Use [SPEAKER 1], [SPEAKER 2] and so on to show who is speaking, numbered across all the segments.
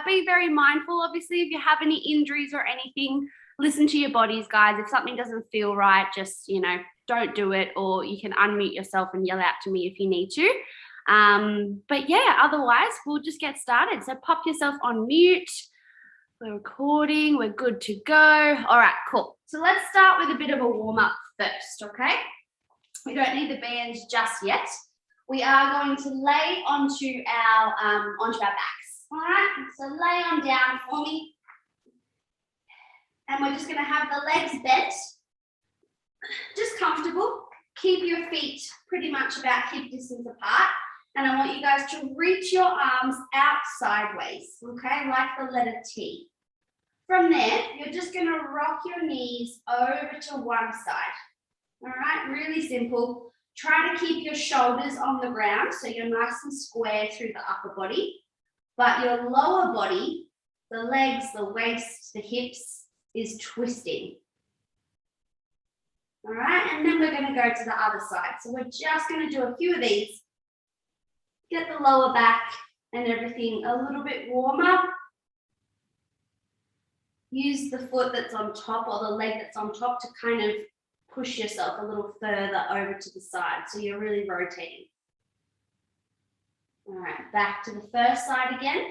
[SPEAKER 1] be very mindful, obviously, if you have any injuries or anything, listen to your bodies, guys. If something doesn't feel right, just, you know, don't do it, or you can unmute yourself and yell out to me if you need to. But yeah, otherwise, we'll just get started. So pop yourself on mute. We're recording. We're good to go. All right, cool. So let's start with a bit of a warm-up first, okay? We don't need the bands just yet. We are going to lay onto our backs. All right, so lay on down for me. And we're just going to have the legs bent, just comfortable. Keep your feet pretty much about hip distance apart. And I want you guys to reach your arms out sideways, okay, like the letter T. From there, you're just going to rock your knees over to one side. All right, really simple. Try to keep your shoulders on the ground so you're nice and square through the upper body. But your lower body, the legs, the waist, the hips, is twisting. All right, and then we're going to go to the other side. So we're just going to do a few of these. Get the lower back and everything a little bit warmer. Use the foot that's on top or the leg that's on top to kind of push yourself a little further over to the side. So you're really rotating. All right, back to the first side again.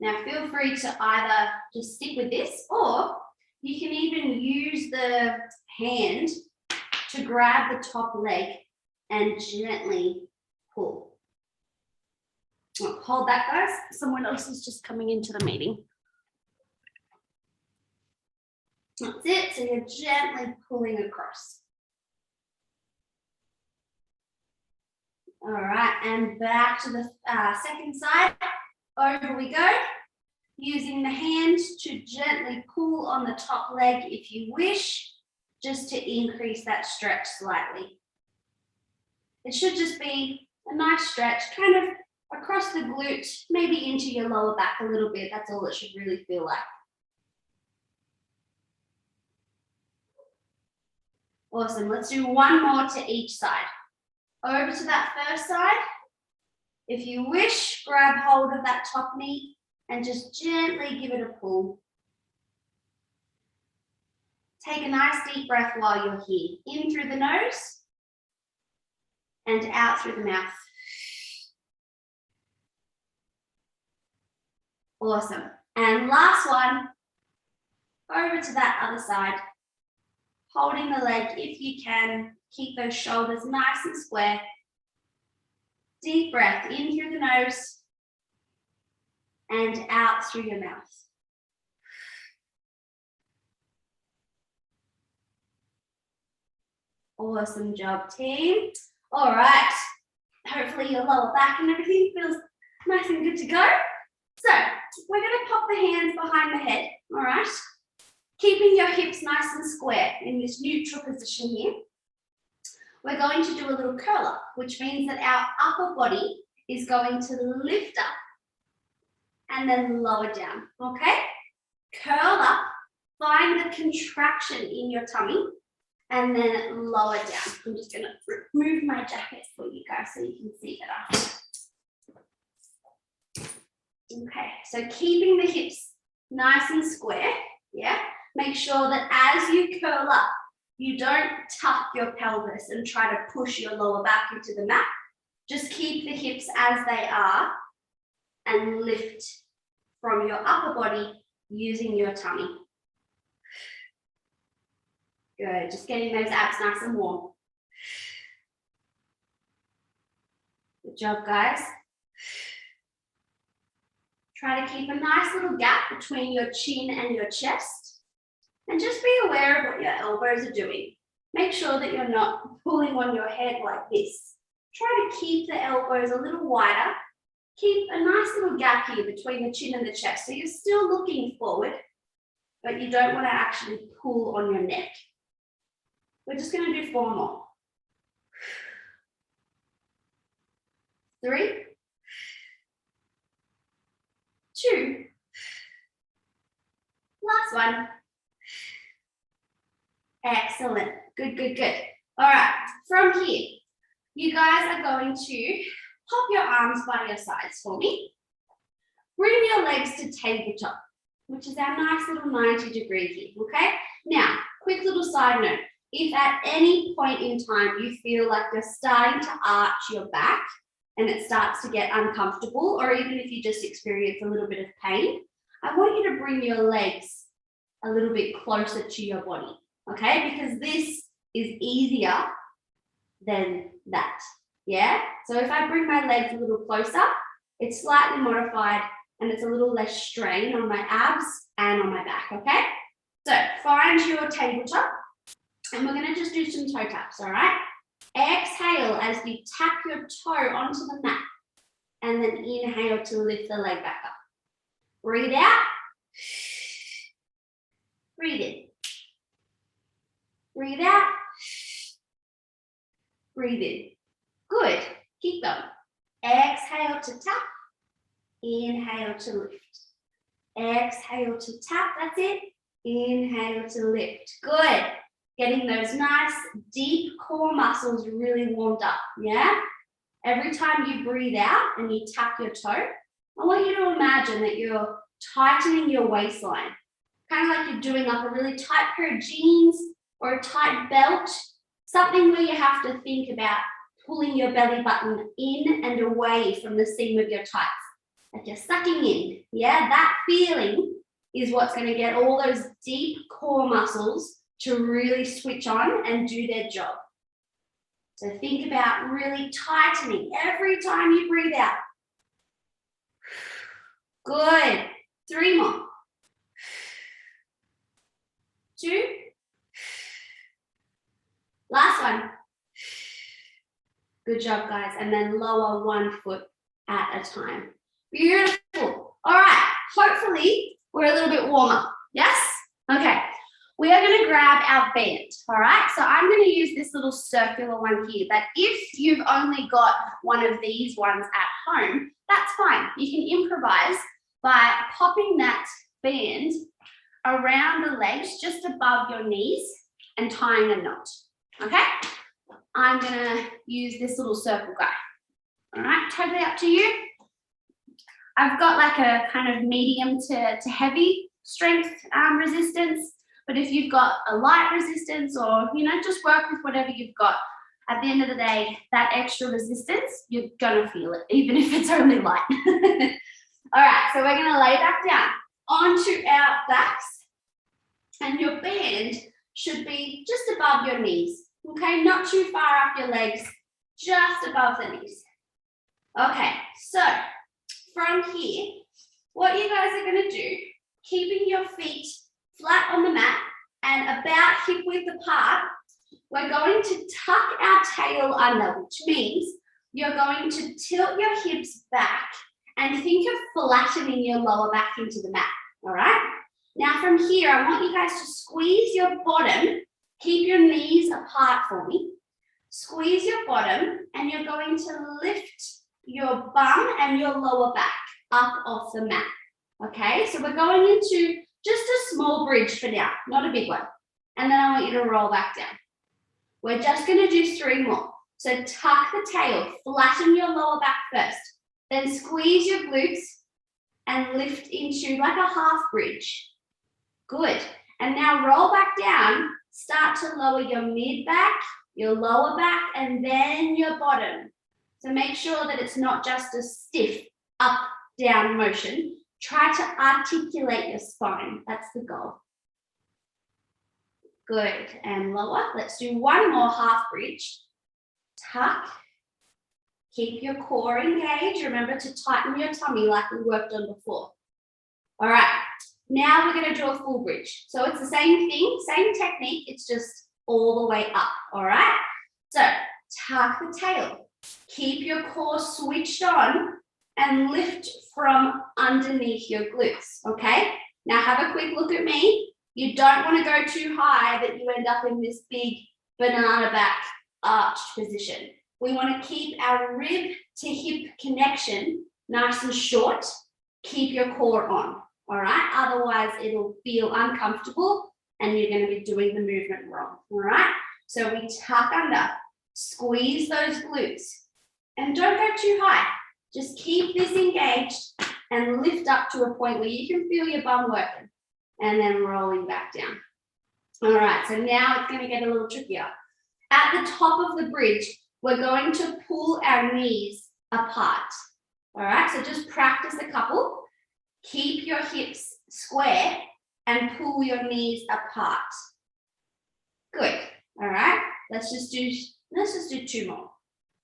[SPEAKER 1] Now feel free to either just stick with this, or you can even use the hand to grab the top leg and gently pull. Hold that, guys. Someone else is just coming into the meeting. That's it. So you're gently pulling across. All right, and back to the second side. Over we go. Using the hand to gently pull on the top leg if you wish, just to increase that stretch slightly. It should just be a nice stretch, kind of across the glute, maybe into your lower back a little bit. That's all it should really feel like. Awesome. Let's do one more to each side. Over to that first side. If you wish, grab hold of that top knee and just gently give it a pull. Take a nice deep breath while you're here. In through the nose and out through the mouth. Awesome. And last one, over to that other side. Holding the leg if you can. Keep those shoulders nice and square. Deep breath in through the nose and out through your mouth. Awesome job, team. All right. Hopefully your lower back and everything feels nice and good to go. So we're going to pop the hands behind the head, all right? Keeping your hips nice and square in this neutral position here. We're going to do a little curl up, which means that our upper body is going to lift up and then lower down, okay? Curl up, find the contraction in your tummy, and then lower down. I'm just going to remove my jacket for you guys so you can see better. Okay, so keeping the hips nice and square, yeah? Make sure that as you curl up, you don't tuck your pelvis and try to push your lower back into the mat. Just keep the hips as they are and lift from your upper body using your tummy. Good, just getting those abs nice and warm. Good job, guys. Try to keep a nice little gap between your chin and your chest. And just be aware of what your elbows are doing. Make sure that you're not pulling on your head like this. Try to keep the elbows a little wider. Keep a nice little gap here between the chin and the chest. So you're still looking forward, but you don't want to actually pull on your neck. We're just going to do 4 more. 3, 2. Last one. Excellent. Good, good, good. All right. From here, you guys are going to pop your arms by your sides for me. Bring your legs to tabletop, which is our nice little 90-degree here, okay? Now, quick little side note. If at any point in time you feel like you're starting to arch your back and it starts to get uncomfortable, or even if you just experience a little bit of pain, I want you to bring your legs a little bit closer to your body, okay? Because this is easier than that, yeah? So if I bring my legs a little closer, it's slightly modified and it's a little less strain on my abs and on my back, okay? So find your tabletop and we're gonna just do some toe taps, all right? Exhale as you tap your toe onto the mat and then inhale to lift the leg back up. Breathe out. Breathe in. Breathe out. Breathe in. Good. Keep going. Exhale to tap. Inhale to lift. Exhale to tap. That's it. Inhale to lift. Good. Getting those nice deep core muscles really warmed up. Yeah? Every time you breathe out and you tap your toe, I want you to imagine that you're tightening your waistline. Kind of like you're doing up a really tight pair of jeans or a tight belt, something where you have to think about pulling your belly button in and away from the seam of your tights. Like you're sucking in, yeah? That feeling is what's gonna get all those deep core muscles to really switch on and do their job. So think about really tightening every time you breathe out. Good. 3 more. 2. Last one. Good job, guys. And then lower 1 foot at a time. Beautiful. All right. Hopefully, we're a little bit warmer. Yes? Okay. We are going to grab our band. All right. So I'm going to use this little circular one here. But if you've only got one of these ones at home, that's fine. You can improvise by popping that band around the legs just above your knees and tying a knot. Okay? I'm going to use this little circle guy. All right, totally up to you. I've got like a kind of medium to heavy strength resistance, but if you've got a light resistance or, you know, just work with whatever you've got. At the end of the day, that extra resistance, you're going to feel it, even if it's only light. All right, so we're going to lay back down onto our backs, and your band should be just above your knees, okay? Not too far up your legs, just above the knees. Okay, so from here, what you guys are going to do, keeping your feet flat on the mat and about hip width apart, we're going to tuck our tail under, which means you're going to tilt your hips back and think of flattening your lower back into the mat, all right? Now from here, I want you guys to squeeze your bottom, keep your knees apart for me, squeeze your bottom, and you're going to lift your bum and your lower back up off the mat, okay? So we're going into just a small bridge for now, not a big one. And then I want you to roll back down. We're just gonna do 3 more. So tuck the tail, flatten your lower back first, then squeeze your glutes and lift into like a half bridge. Good. And now roll back down, start to lower your mid back, your lower back, and then your bottom. So make sure that it's not just a stiff up, down motion. Try to articulate your spine. That's the goal. Good. And lower. Let's do 1 more half bridge. Tuck. Keep your core engaged. Remember to tighten your tummy like we worked on before. All right. Now we're going to do a full bridge. So it's the same thing, same technique. It's just all the way up. All right. So tuck the tail. Keep your core switched on and lift from underneath your glutes, okay? Now have a quick look at me. You don't want to go too high that you end up in this big banana back arched position. We want to keep our rib to hip connection nice and short. Keep your core on, all right? Otherwise it'll feel uncomfortable and you're going to be doing the movement wrong, all right? So we tuck under, squeeze those glutes, and don't go too high. Just keep this engaged and lift up to a point where you can feel your bum working, and then rolling back down. All right, so now it's going to get a little trickier. At the top of the bridge, we're going to pull our knees apart. All right, so just practice a couple. Keep your hips square and pull your knees apart. Good. All right, let's just do 2 more.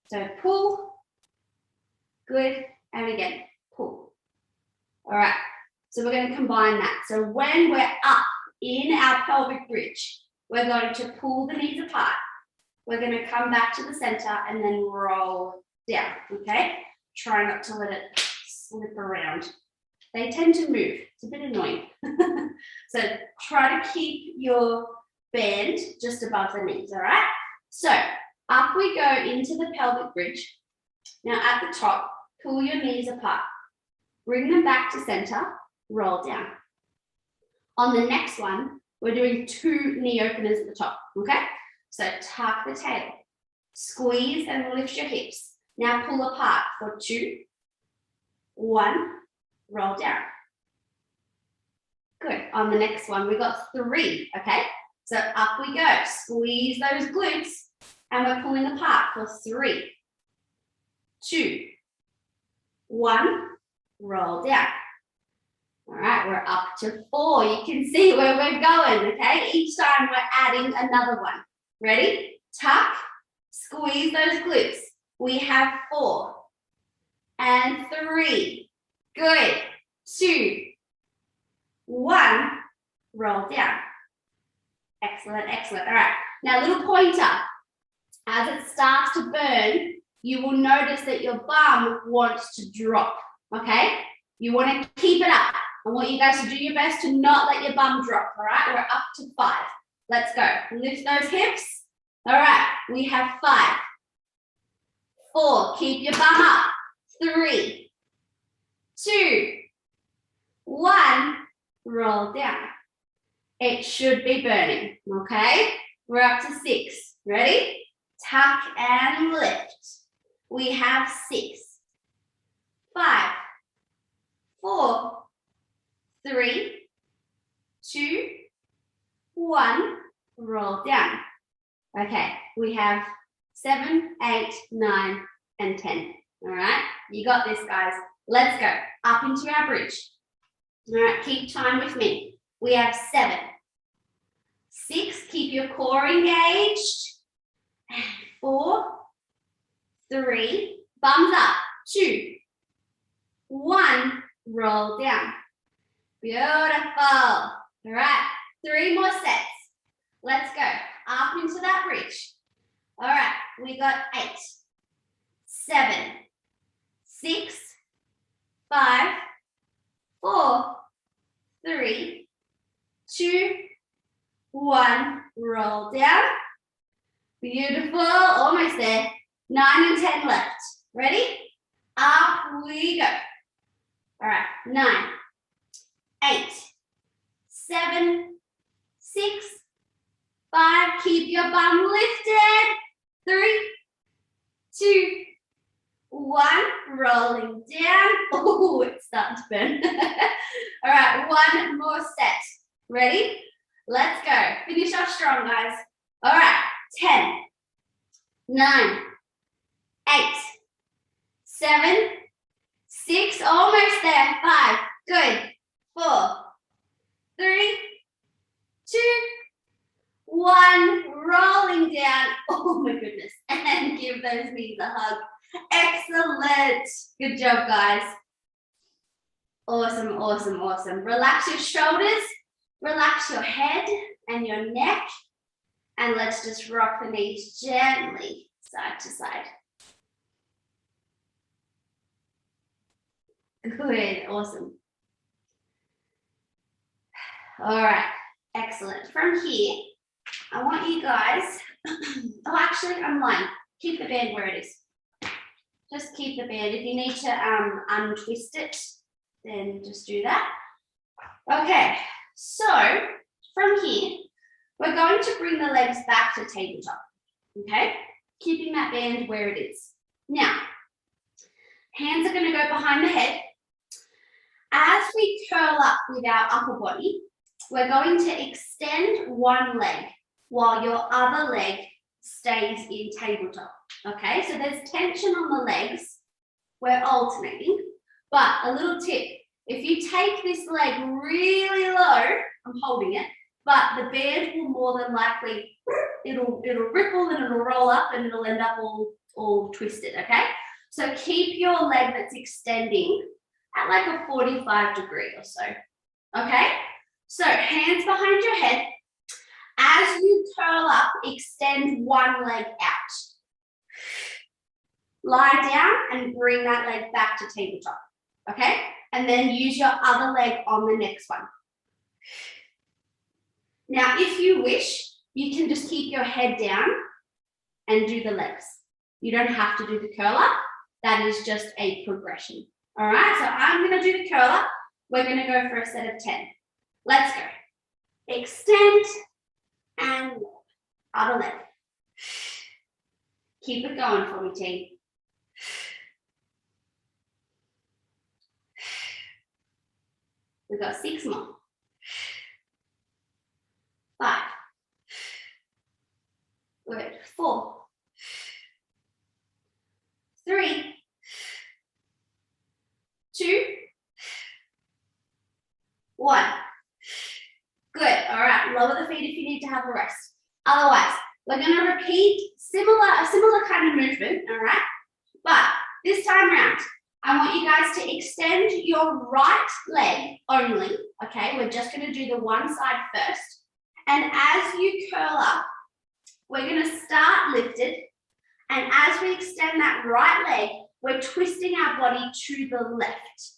[SPEAKER 1] So pull. Good, and again, pull. All right, so we're going to combine that. So when we're up in our pelvic bridge, we're going to pull the knees apart. We're going to come back to the center and then roll down, okay? Try not to let it slip around. They tend to move. It's a bit annoying. So try to keep your band just above the knees, all right? So up we go into the pelvic bridge. Now at the top, pull your knees apart. Bring them back to center, roll down. On the next one, we're doing 2 knee openers at the top, okay? So tuck the tail, squeeze and lift your hips. Now pull apart for 2, 1, roll down. Good. On the next one, we got 3, okay? So up we go. Squeeze those glutes, and we're pulling apart for 3, 2, 1, roll down. All right, we're up to 4. You can see where we're going, okay? Each time we're adding another one. Ready? Tuck, squeeze those glutes. We have 4 and 3. Good. 2, 1, roll down. Excellent, excellent. All right, now little pointer. As it starts to burn, you will notice that your bum wants to drop, okay? You want to keep it up. I want you guys to do your best to not let your bum drop, all right? We're up to 5. Let's go. Lift those hips. All right, we have 5, 4, keep your bum up. 3, 2, 1, roll down. It should be burning, okay? We're up to 6. Ready? Tuck and lift. We have 6, 5, 4, 3, 2, 1, roll down. Okay, we have 7, 8, 9, and 10. All right, you got this, guys. Let's go up into our bridge. All right, keep time with me. We have 7, 6, keep your core engaged. 4, 3, bums up. 2, 1, roll down. Beautiful. All right, 3 more sets. Let's go up into that bridge. All right, we got 8, 7, 6, 5, 4, 3, 2, 1, roll down. Beautiful, almost there. 9 and 10 left. Ready? Up we go. All right, 9, 8, 7, 6, 5. Keep your bum lifted. 3, 2, 1. Rolling down. Oh, it's starting to burn. All right, 1 more set. Ready? Let's go. Finish off strong, guys. All right, 10, 9, 8, 7, 6, almost there. 5, good. 4, 3, 2, 1, rolling down. Oh my goodness. And give those knees a hug. Excellent. Good job, guys. Awesome, awesome, awesome. Relax your shoulders, relax your head and your neck, and let's just rock the knees gently side to side. Good, awesome. All right, excellent. From here, I want you guys, oh, actually, I'm lying. Keep the band where it is. Just keep the band. If you need to untwist it, then just do that. Okay, so from here, we're going to bring the legs back to tabletop, okay? Keeping that band where it is. Now, hands are going to go behind the head, as we curl up with our upper body, we're going to extend one leg while your other leg stays in tabletop. Okay, so there's tension on the legs. We're alternating, but a little tip, if you take this leg really low, I'm holding it, but the band will more than likely, it'll ripple and it'll roll up and it'll end up all twisted, okay? So keep your leg that's extending at like a 45-degree or so, okay? So hands behind your head. As you curl up, extend one leg out. Lie down and bring that leg back to tabletop, okay? And then use your other leg on the next one. Now, if you wish, you can just keep your head down and do the legs. You don't have to do the curl up. That is just a progression. All right, so I'm going to do the curl up. We're going to go for a set of 10. Let's go. Extend and other leg. Keep it going for me, team. We've got 6 more. 5. Good. 4. 3. 2. 1. Good. All right. Lower the feet if you need to have a rest. Otherwise, we're going to repeat a similar kind of movement. All right. But this time around, I want you guys to extend your right leg only. Okay. We're just going to do the one side first. And as you curl up, we're going to start lifted. And as we extend that right leg, we're twisting our body to the left.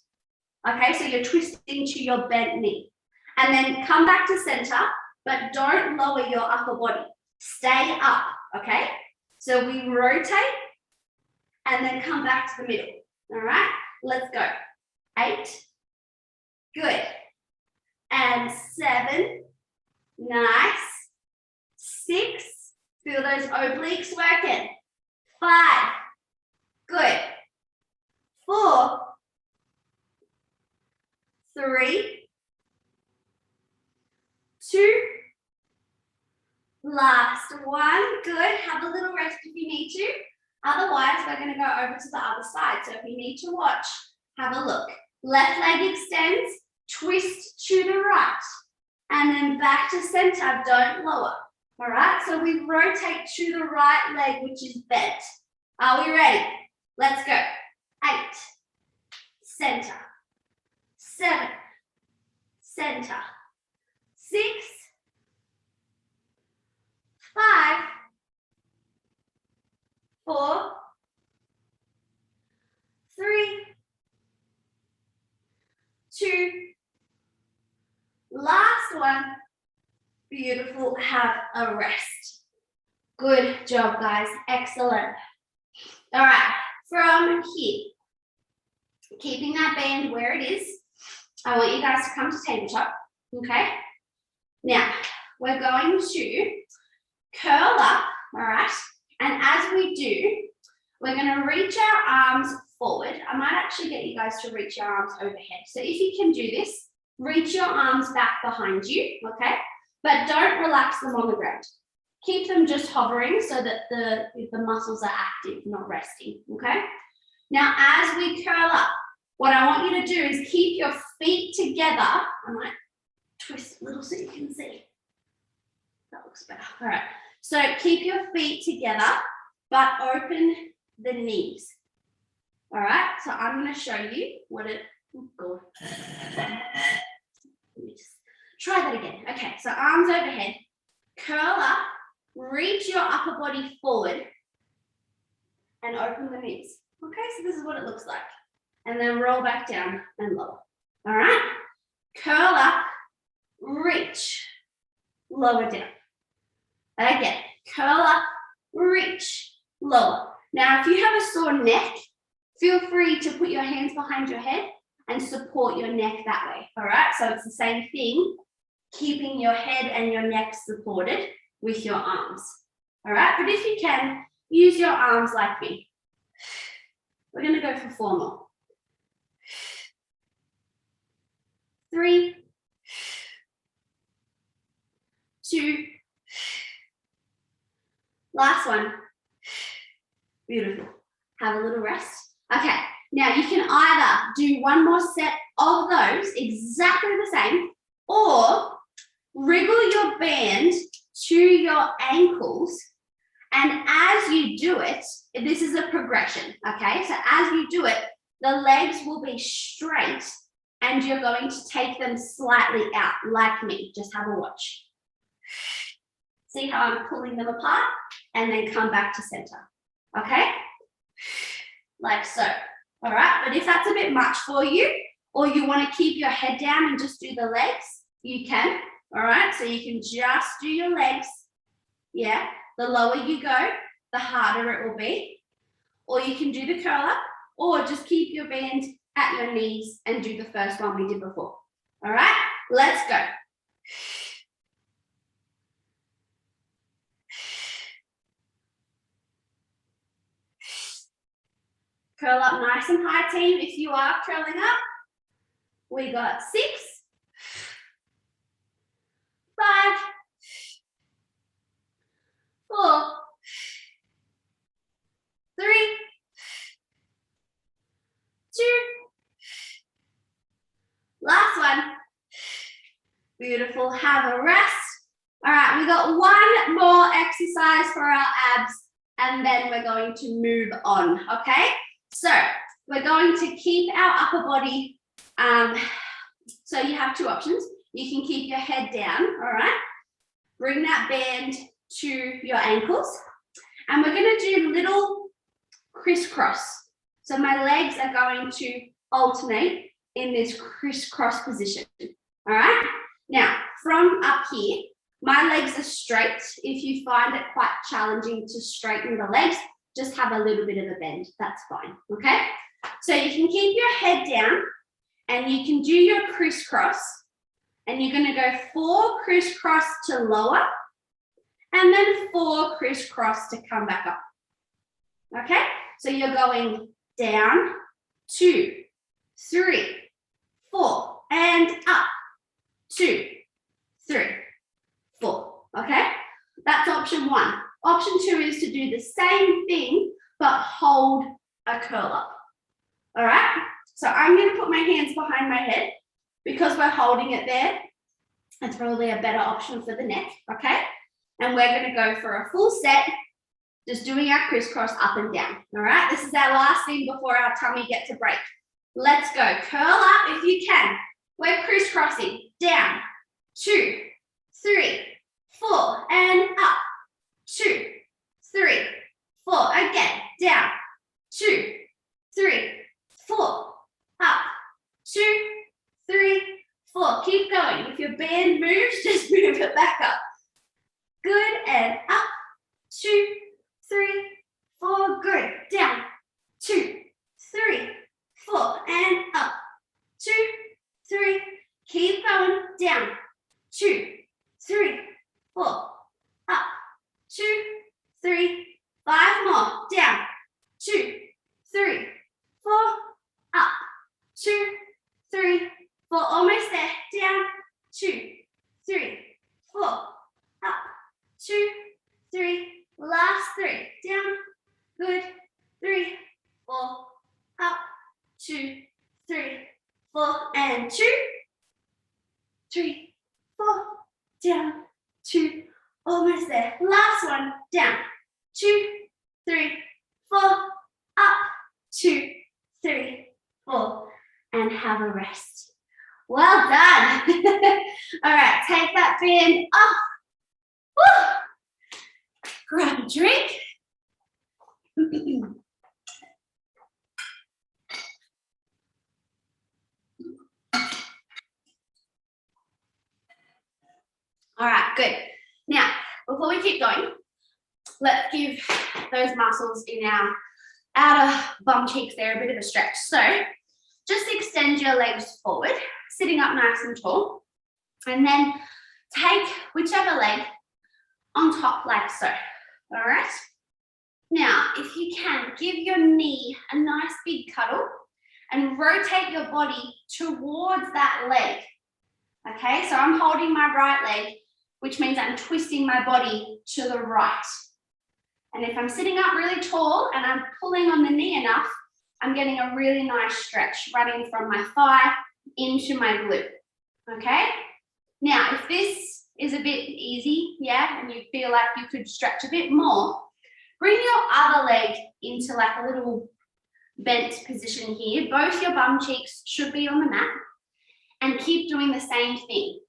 [SPEAKER 1] Okay, so you're twisting to your bent knee. And then come back to center, but don't lower your upper body. Stay up, okay? So we rotate and then come back to the middle. All right, let's go. 8. Good. And 7. Nice. 6. Feel those obliques working. 5. Good. 4. 3. 2. Last one. Good. Have a little rest if you need to. Otherwise, we're going to go over to the other side. So if you need to watch, have a look. Left leg extends, twist to the right, and then back to center. Don't lower. All right. So we rotate to the right leg, which is bent. Are we ready? Let's go. 8. Center. 7. Center. 6. 5. 4. 3. 2. Last one. Beautiful. Have a rest. Good job, guys. Excellent. All right. From here, keeping that band where it is, I want you guys to come to tabletop. Okay. Now, we're going to curl up. All right. And as we do, we're going to reach our arms forward. I might actually get you guys to reach your arms overhead. So if you can do this, reach your arms back behind you, okay? But don't relax them on the ground. Keep them just hovering so that the muscles are active, not resting, okay? Now, as we curl up, what I want you to do is keep your feet together. I might twist a little so you can see. That looks better. All right. So keep your feet together, but open the knees. All right. So I'm going to show you what it. Oh God. Let me just try that again. Okay. So arms overhead, curl up, reach your upper body forward, and open the knees. Okay. So this is what it looks like, and then roll back down and lower. All right. Curl up, reach, lower down. Again, curl up, reach, lower. Now, if you have a sore neck, feel free to put your hands behind your head and support your neck that way, all right? So it's the same thing, keeping your head and your neck supported with your arms, all right? But if you can, use your arms like me. We're gonna go for 4 more. 3, 2, last one. Beautiful. Have a little rest. Okay, now you can either do one more set of those exactly the same, or wriggle your band to your ankles, and as you do it, this is a progression, okay? So as you do it, the legs will be straight and you're going to take them slightly out like me. Just have a watch. See how I'm pulling them apart and then come back to center, okay? Like so, all right? But if that's a bit much for you, or you want to keep your head down and just do the legs, you can, all right? So you can just do your legs, yeah? The lower you go, the harder it will be. Or you can do the curl up, or just keep your band at your knees and do the first one we did before. All right, let's go. Curl up nice and high, team. If you are curling up, we got 6, 5, 4, 3, 2, last one. Beautiful, have a rest. All right, we got one more exercise for our abs, and then we're going to move on, okay? So we're going to keep our upper body, so you have 2 options. You can keep your head down, all right? Bring that band to your ankles, and we're gonna do little crisscross. So my legs are going to alternate in this crisscross position, all right? Now, from up here, my legs are straight. If you find it quite challenging to straighten the legs, just have a little bit of a bend, that's fine, okay? So you can keep your head down and you can do your crisscross, and you're gonna go 4 crisscross to lower, and then 4 crisscross to come back up, okay? So you're going down, 2, 3, 4, and up, 2, 3, 4, okay? That's option 1. Option 2 is to do the same thing, but hold a curl up, all right? So I'm gonna put my hands behind my head because we're holding it there. It's probably a better option for the neck, okay? And we're gonna go for a full set, just doing our crisscross up and down, all right? This is our last thing before our tummy gets a break. Let's go, curl up if you can. We're crisscrossing, down, 2, 3, 4, and up, 2, 3, 4, again, down, 2, 3, 4, up, 2, 3, 4, keep going. If your band moves, just move it back up. Good, and up, 2, 3, 4, good, down, 2, 3, 4, and up, 2, 3, keep going, down, 2, 3, 4, up, 2, 3, 5 more, down, 2, 3, 4, up, 2, 3, 4, almost there, down, 2, 3, 4, up, 2, 3, last 3, down, good, 3, 4, up, 2, 3, 4, and 2, 3, 4, down, 2, almost there, last one, down, 2, 3, 4, up, 2, 3, 4, and have a rest. Well done. All right, take that band off. Woo. Grab a drink. All right, good. Now, before we keep going, let's give those muscles in our outer bum cheeks there a bit of a stretch. So just extend your legs forward, sitting up nice and tall, and then take whichever leg on top like so, all right? Now, if you can, give your knee a nice big cuddle and rotate your body towards that leg. Okay, so I'm holding my right leg, which means I'm twisting my body to the right. And if I'm sitting up really tall and I'm pulling on the knee enough, I'm getting a really nice stretch running from my thigh into my glute. Okay? Now, if this is a bit easy, yeah, and you feel like you could stretch a bit more, bring your other leg into like a little bent position here. Both your bum cheeks should be on the mat, and keep doing the same thing.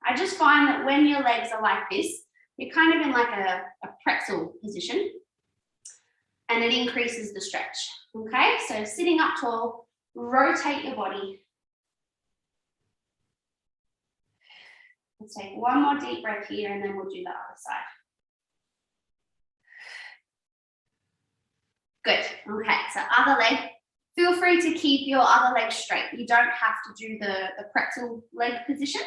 [SPEAKER 1] I just find that when your legs are like this, you're kind of in like a pretzel position, and it increases the stretch. Okay, so sitting up tall, rotate your body. Let's take one more deep breath here, and then we'll do the other side. Good. Okay, so other leg. Feel free to keep your other leg straight. You don't have to do the pretzel leg position.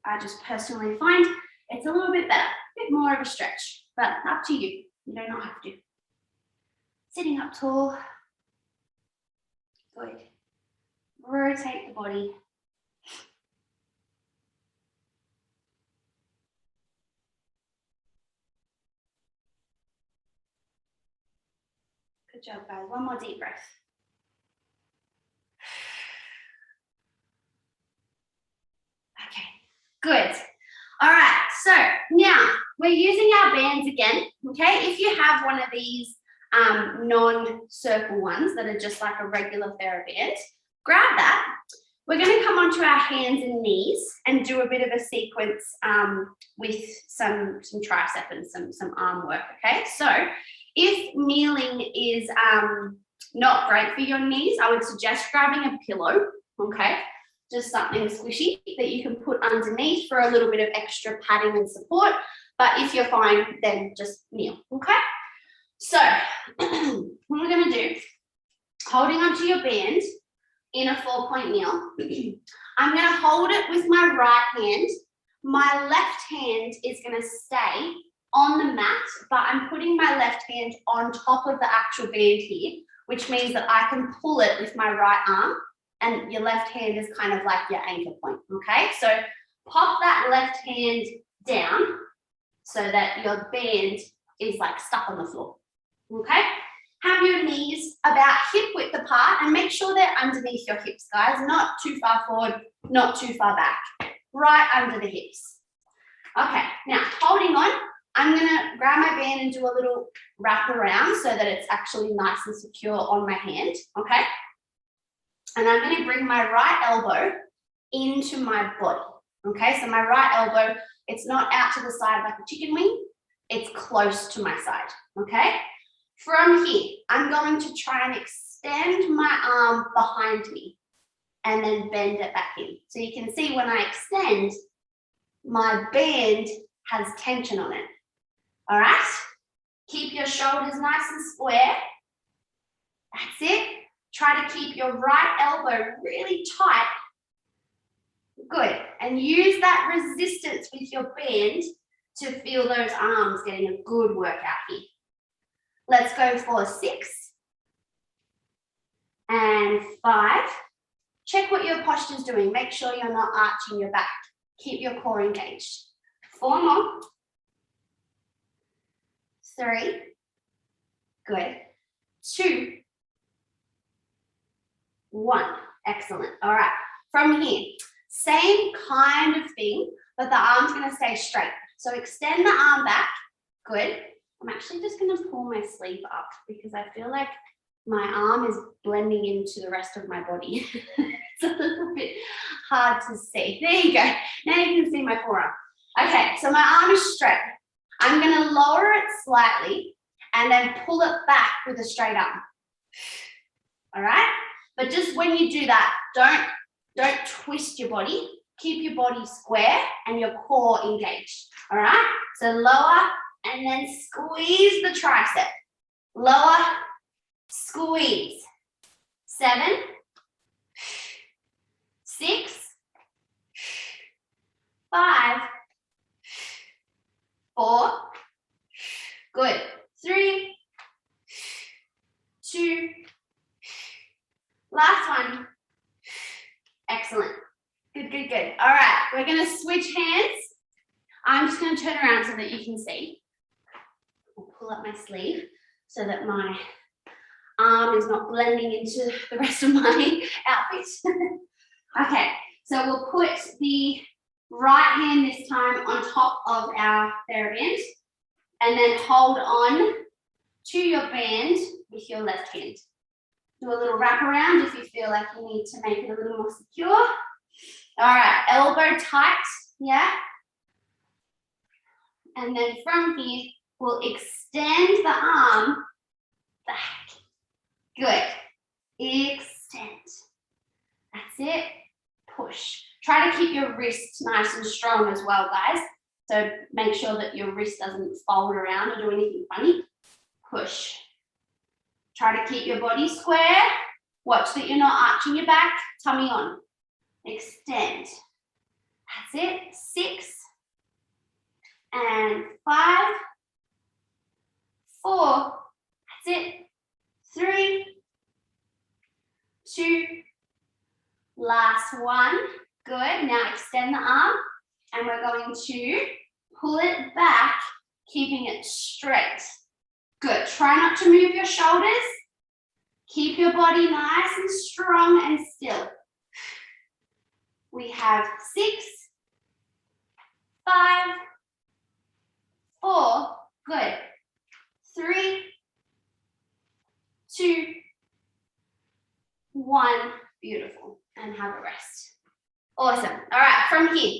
[SPEAKER 1] I just personally find it's a little bit better, a bit more of a stretch, but up to you. You do not have to. Sitting up tall. Good. Rotate the body. Good job, guys. One more deep breath. Okay, good. All right, so now we're using our bands again, okay? If you have one of these non-circle ones that are just like a regular TheraBand, grab that. We're going to come onto our hands and knees and do a bit of a sequence with some tricep and some arm work, okay? So if kneeling is not great for your knees, I would suggest grabbing a pillow, okay? Just something squishy that you can put underneath for a little bit of extra padding and support. But if you're fine, then just kneel, okay? So what we're going to do, holding onto your band in a 4-point kneel, I'm going to hold it with my right hand. My left hand is going to stay on the mat, but I'm putting my left hand on top of the actual band here, which means that I can pull it with my right arm, and your left hand is kind of like your anchor point, okay? So pop that left hand down so that your band is like stuck on the floor, okay? Have your knees about hip width apart and make sure they're underneath your hips, guys. Not too far forward, not too far back. Right under the hips. Okay, now holding on, I'm gonna grab my band and do a little wrap around so that it's actually nice and secure on my hand, okay? And I'm gonna bring my right elbow into my body, okay? So my right elbow, it's not out to the side like a chicken wing, it's close to my side, okay? From here, I'm going to try and extend my arm behind me and then bend it back in. So you can see when I extend, my band has tension on it. All right? Keep your shoulders nice and square. That's it. Try to keep your right elbow really tight. Good. And use that resistance with your band to feel those arms getting a good workout here. Let's go for 6 and 5. Check what your posture's doing. Make sure you're not arching your back. Keep your core engaged. 4 more. 3. Good. 2. 1. Excellent. All right. From here, same kind of thing, but the arm's going to stay straight. So extend the arm back. Good. I'm actually just going to pull my sleeve up because I feel like my arm is blending into the rest of my body. It's a little bit hard to see. There you go. Now you can see my forearm. Okay, so my arm is straight. I'm going to lower it slightly and then pull it back with a straight arm. All right? But just when you do that, don't twist your body. Keep your body square and your core engaged. All right? So lower and then squeeze the tricep. Lower, squeeze. 7, 6, 5, 4, good. 3, 2, last one. Excellent. Good, good, good. All right. we're going to switch hands. I'm just going to turn around so that you can see. I'll pull up my sleeve so that my arm is not blending into the rest of my outfit. Okay, so we'll put the right hand this time on top of our TheraBand and then hold on to your band with your left hand. Do a little wrap around if you feel like you need to make it a little more secure. All right, elbow tight, yeah? And then from here, we'll extend the arm back. Good. Extend. That's it. Push. Try to keep your wrist nice and strong as well, guys. So make sure that your wrist doesn't fold around or do anything funny. Push. Try to keep your body square. Watch that you're not arching your back. Tummy on. Extend. That's it. 6 and 5, 4. That's it. 3, 2. Last one. Good. Now extend the arm and we're going to pull it back, keeping it straight. Good. Try not to move your shoulders. Keep your body nice and strong and still. We have 6, 5, 4. Good. 3, 2, 1. Beautiful. And have a rest. Awesome. All right, from here,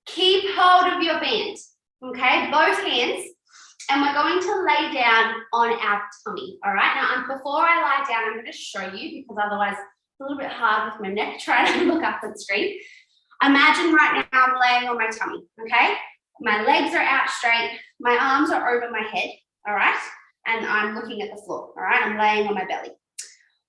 [SPEAKER 1] keep hold of your band, okay? Both hands. And we're going to lay down on our tummy, all right? Now, before I lie down, I'm going to show you because otherwise it's a little bit hard with my neck trying to look up at the screen. Imagine right now I'm laying on my tummy, okay? My legs are out straight. My arms are over my head, all right? And I'm looking at the floor, all right? I'm laying on my belly.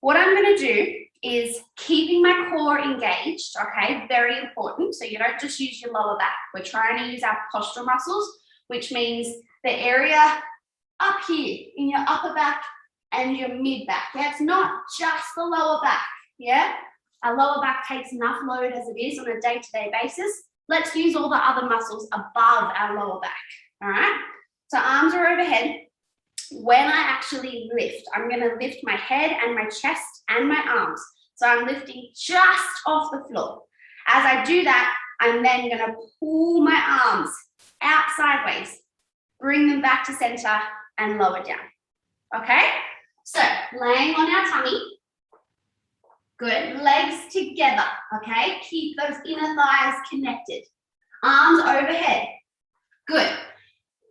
[SPEAKER 1] What I'm going to do is keeping my core engaged, okay? Very important. So you don't just use your lower back. We're trying to use our postural muscles, which means the area up here in your upper back and your mid back. Yeah, it's not just the lower back, yeah? Our lower back takes enough load as it is on a day-to-day basis. Let's use all the other muscles above our lower back, all right? So arms are overhead. When I actually lift, I'm going to lift my head and my chest and my arms. So I'm lifting just off the floor. As I do that, I'm then going to pull my arms out sideways, bring them back to center and lower down. Okay? So laying on our tummy. Good. Legs together. Okay? Keep those inner thighs connected. Arms overhead. Good.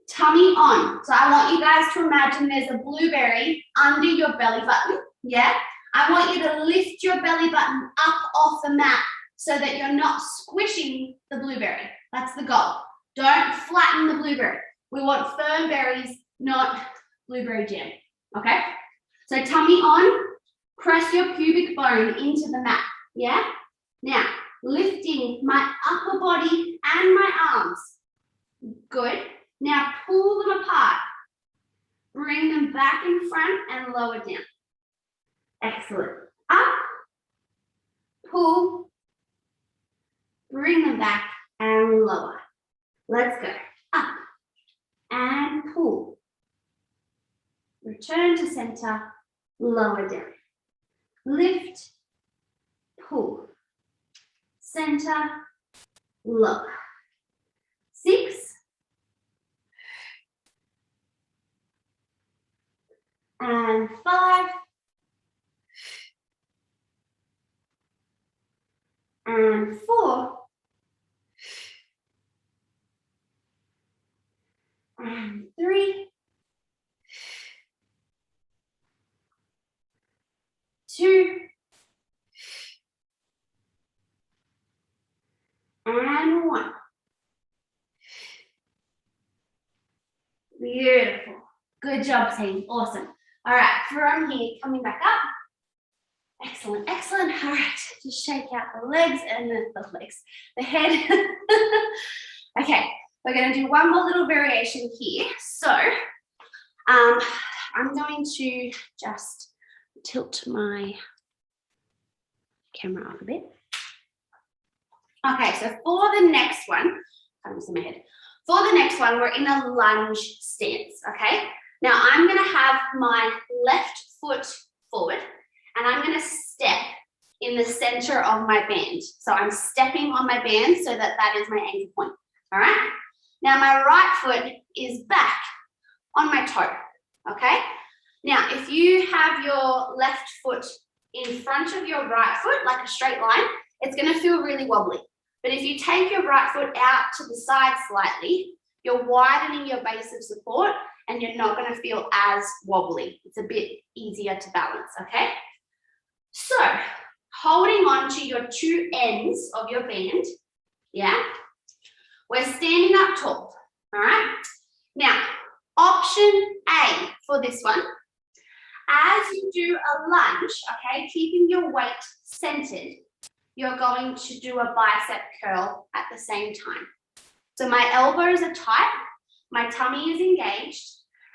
[SPEAKER 1] Tummy on. So I want you guys to imagine there's a blueberry under your belly button. Yeah? I want you to lift your belly button up off the mat so that you're not squishing the blueberry. That's the goal. Don't flatten the blueberry. We want firm berries, not blueberry jam. Okay? So tummy on. Press your pubic bone into the mat. Yeah? Now, lifting my upper body and my arms. Good. Now pull them apart. Bring them back in front and lower down. Excellent. Up. Pull. Bring them back and lower. Let's go. Up. And pull. Return to center. Lower down. Lift. Pull. Center. Lower. 6. And 5. And 4. And 3. 2. And 1. Beautiful. Good job, team. Awesome. All right, from here, coming back up. Excellent, excellent. All right, just shake out the legs and the head. Okay, we're going to do one more little variation here. So I'm going to just tilt my camera up a bit. Okay, so for the next one, I'm in my head. For the next one, we're in a lunge stance, okay? Now I'm gonna have my left foot forward and I'm gonna step in the center of my band. So I'm stepping on my band so that that is my anchor point, all right? Now my right foot is back on my toe, okay? Now, if you have your left foot in front of your right foot, like a straight line, it's gonna feel really wobbly. But if you take your right foot out to the side slightly, you're widening your base of support and you're not gonna feel as wobbly. It's a bit easier to balance, okay? So, holding on to your two ends of your band, yeah? We're standing up tall, all right? Now, option A for this one, as you do a lunge, okay, keeping your weight centered, you're going to do a bicep curl at the same time. So my elbows are tight, my tummy is engaged,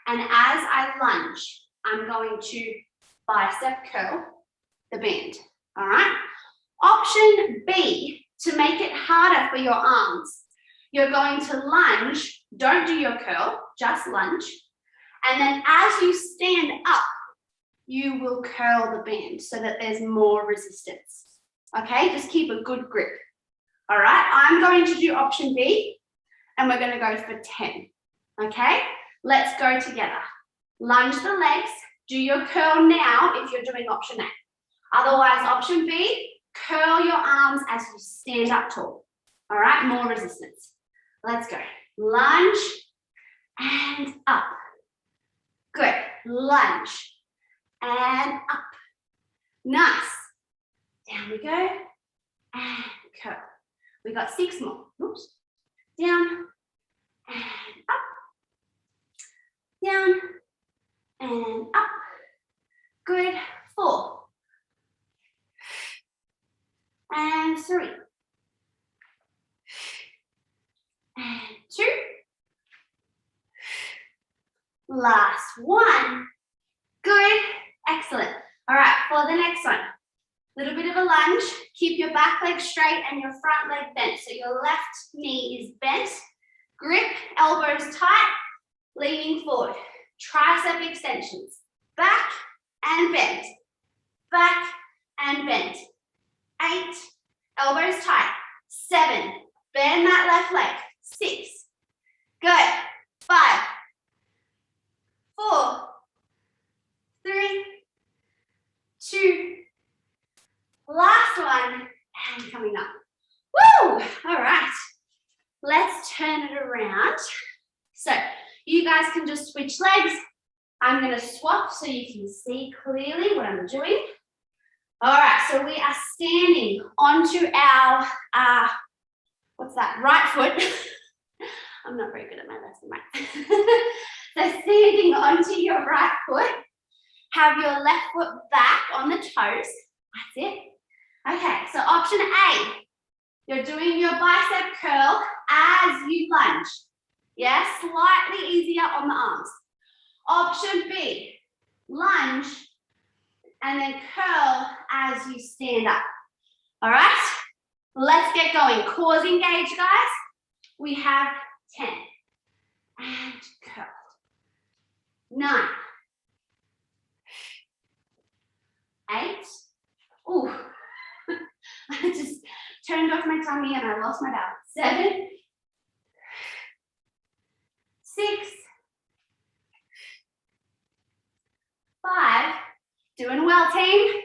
[SPEAKER 1] and as I lunge, I'm going to bicep curl the band, all right? Option B, to make it harder for your arms, you're going to lunge, don't do your curl, just lunge, and then as you stand up, you will curl the band so that there's more resistance. Okay, just keep a good grip. All right, I'm going to do option B and we're gonna go for 10. Okay, let's go together. Lunge the legs, do your curl now if you're doing option A. Otherwise, option B, curl your arms as you stand up tall. All right, more resistance. Let's go. Lunge and up. Good, lunge and up. Nice. Down we go, and curl. We got 6 more. Oops. Down, and up. Down, and up. Good. 4. And 3. And 2. Last 1. Good. Excellent. All right, for the next one. Little bit of a lunge, keep your back leg straight and your front leg bent. So your left knee is bent, grip, elbows tight, leaning forward. Tricep extensions, back and bend, back and bend. 8, elbows tight. 7, bend that left leg. 6, good. 5, 4, 3, 2, last one, and coming up. Woo! All right, let's turn it around. So you guys can just switch legs. I'm gonna swap so you can see clearly what I'm doing. All right, so we are standing onto our, what's that, right foot. I'm not very good at my left and right. So standing onto your right foot, have your left foot back on the toes. That's it. Okay, so option A, you're doing your bicep curl as you lunge. Yeah, slightly easier on the arms. Option B, lunge and then curl as you stand up. All right, let's get going. Cores engaged, guys. We have 10 and curl. 9, 8. Ooh. I just turned off my tummy and I lost my balance. 7, 6, 5, doing well, team.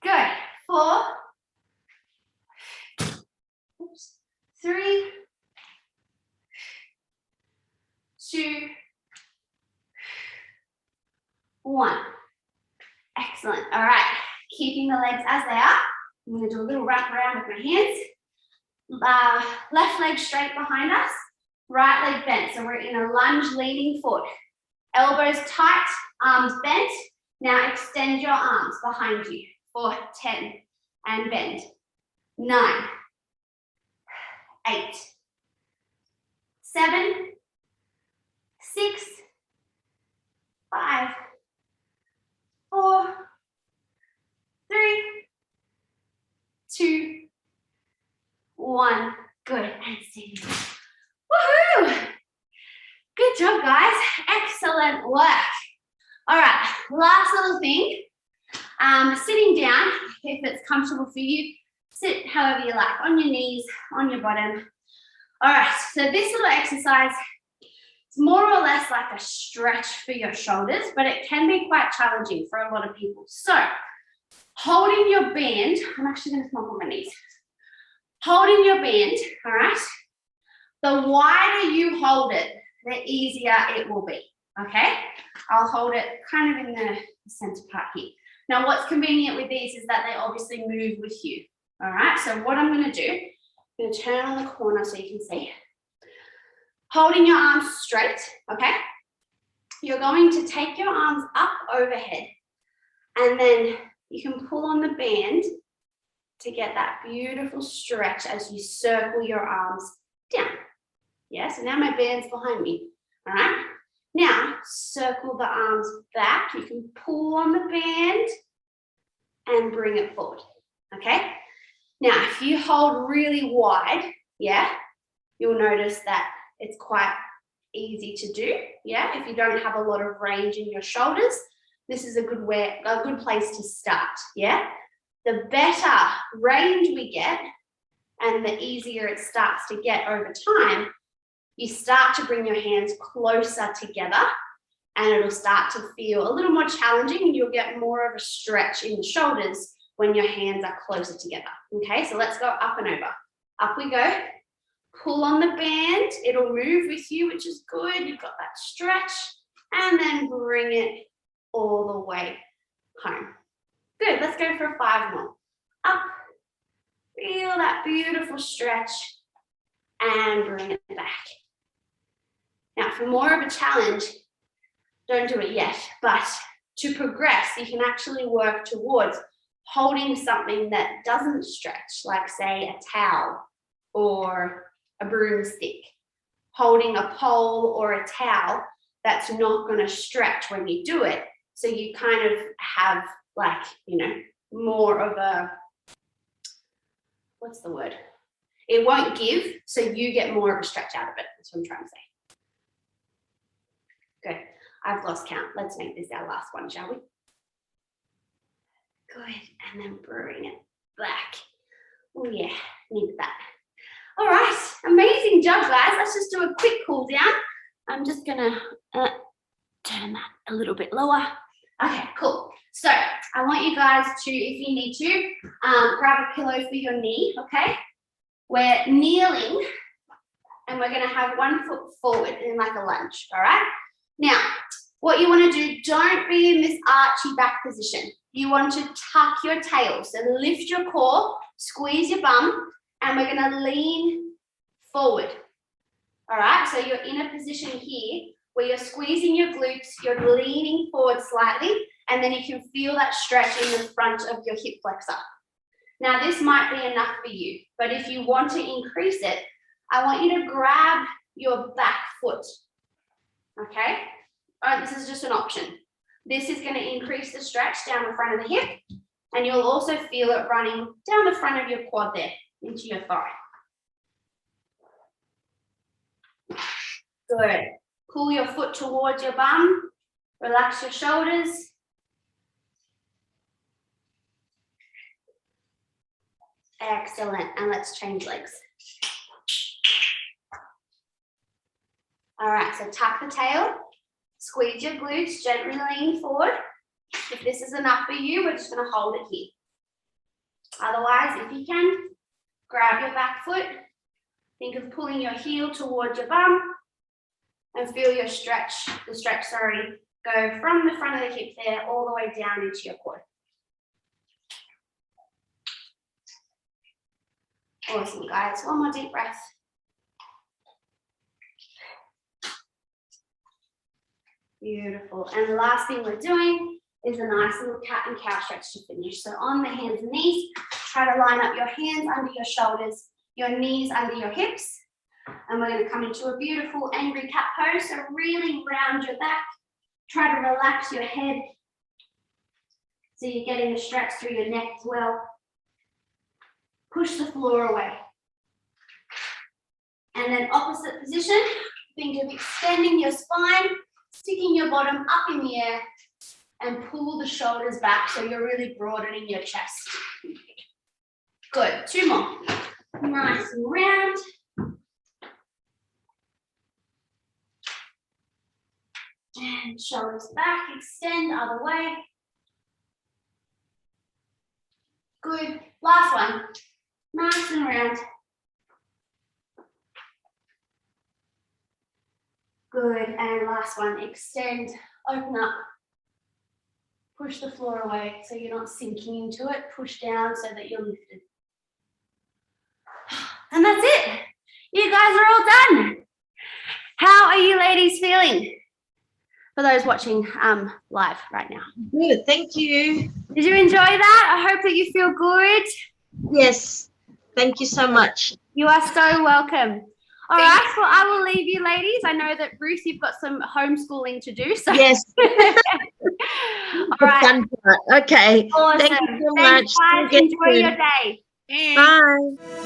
[SPEAKER 1] Good. 4, 3, 2, 1. Excellent. All right, keeping the legs as they are. I'm going to do a little wrap around with my hands. Left leg straight behind us, right leg bent. So we're in a lunge leaning forward. Elbows tight, arms bent. Now extend your arms behind you for 10 and bend. 9, 8, 7, 6, 5, 4, 3, 2, 1. 1. Good. And sitting. Woohoo! Good job, guys. Excellent work. All right, last little thing. Sitting down, if it's comfortable for you, sit however you like, on your knees, on your bottom. All right, so this little exercise is more or less like a stretch for your shoulders, but it can be quite challenging for a lot of people. So holding your band, I'm actually going to come up on my knees. Holding your band, all right, the wider you hold it, the easier it will be, okay? I'll hold it kind of in the center part here. Now, what's convenient with these is that they obviously move with you, all right? So what I'm going to do, I'm going to turn on the corner so you can see. Holding your arms straight, okay? You're going to take your arms up overhead, and then you can pull on the band to get that beautiful stretch as you circle your arms down. Yeah, so now my band's behind me, all right? Now, circle the arms back. You can pull on the band and bring it forward, okay? Now, if you hold really wide, yeah, you'll notice that it's quite easy to do, yeah? If you don't have a lot of range in your shoulders, this is a good place to start, yeah? The better range we get and the easier it starts to get over time, you start to bring your hands closer together and it'll start to feel a little more challenging and you'll get more of a stretch in the shoulders when your hands are closer together. Okay, so let's go up and over. Up we go. Pull on the band. It'll move with you, which is good. You've got that stretch. And then bring it all the way home. Good, let's go for 5 more. Up. Feel that beautiful stretch and bring it back. Now, for more of a challenge, don't do it yet, but to progress, you can actually work towards holding something that doesn't stretch, like say a towel or a broomstick, holding a pole or a towel that's not going to stretch when you do it. So you kind of have like, you know, more of a, what's the word? It won't give, so you get more of a stretch out of it. That's what I'm trying to say. Good. I've lost count. Let's make this our last one, shall we? Good. And then bring it back. Oh, yeah. Needed that. All right. Amazing job, guys. Let's just do a quick cool down. I'm just going to turn that a little bit lower. Okay, cool. So I want you guys to, if you need to, grab a pillow for your knee, okay? We're kneeling and we're going to have 1 foot forward in like a lunge, all right? Now, what you want to do, don't be in this archy back position. You want to tuck your tail. So lift your core, squeeze your bum, and we're going to lean forward. All right, so you're in a position here where you're squeezing your glutes, you're leaning forward slightly, and then you can feel that stretch in the front of your hip flexor. Now, this might be enough for you, but if you want to increase it, I want you to grab your back foot. Okay, all right, this is just an option. This is going to increase the stretch down the front of the hip, and you'll also feel it running down the front of your quad there, into your thigh. Good. Pull your foot towards your bum, relax your shoulders. Excellent, and let's change legs. All right, so tuck the tail, squeeze your glutes, gently lean forward. If this is enough for you, we're just going to hold it here. Otherwise, if you can, grab your back foot, think of pulling your heel towards your bum, and feel your stretch, go from the front of the hip there all the way down into your quad. Awesome, guys. One more deep breath. Beautiful. And the last thing we're doing is a nice little cat and cow stretch to finish. So on the hands and knees, try to line up your hands under your shoulders, your knees under your hips. And we're going to come into a beautiful angry cat pose. So really round your back. Try to relax your head so you're getting a stretch through your neck as well. Push the floor away. And then opposite position, think of extending your spine, sticking your bottom up in the air, and pull the shoulders back so you're really broadening your chest. Good, 2 more. Nice and round. And shoulders back, extend other way. Good, last one. Nice and round. Good, and last one, extend, open up. Push the floor away so you're not sinking into it. Push down so that you're lifted. And that's it. You guys are all done. How are you ladies feeling? For those watching live right now.
[SPEAKER 2] Good, thank you.
[SPEAKER 1] Did you enjoy that? I hope that you feel good.
[SPEAKER 2] Yes, thank you so much.
[SPEAKER 1] You are so welcome. All right, well, I will leave you ladies. I know that Ruth, you've got some homeschooling to do. So.
[SPEAKER 2] Yes.
[SPEAKER 1] All right.
[SPEAKER 2] Okay.
[SPEAKER 1] Awesome.
[SPEAKER 2] Thank you so
[SPEAKER 1] Thanks,
[SPEAKER 2] much.
[SPEAKER 1] guys. Enjoy your day.
[SPEAKER 2] Bye.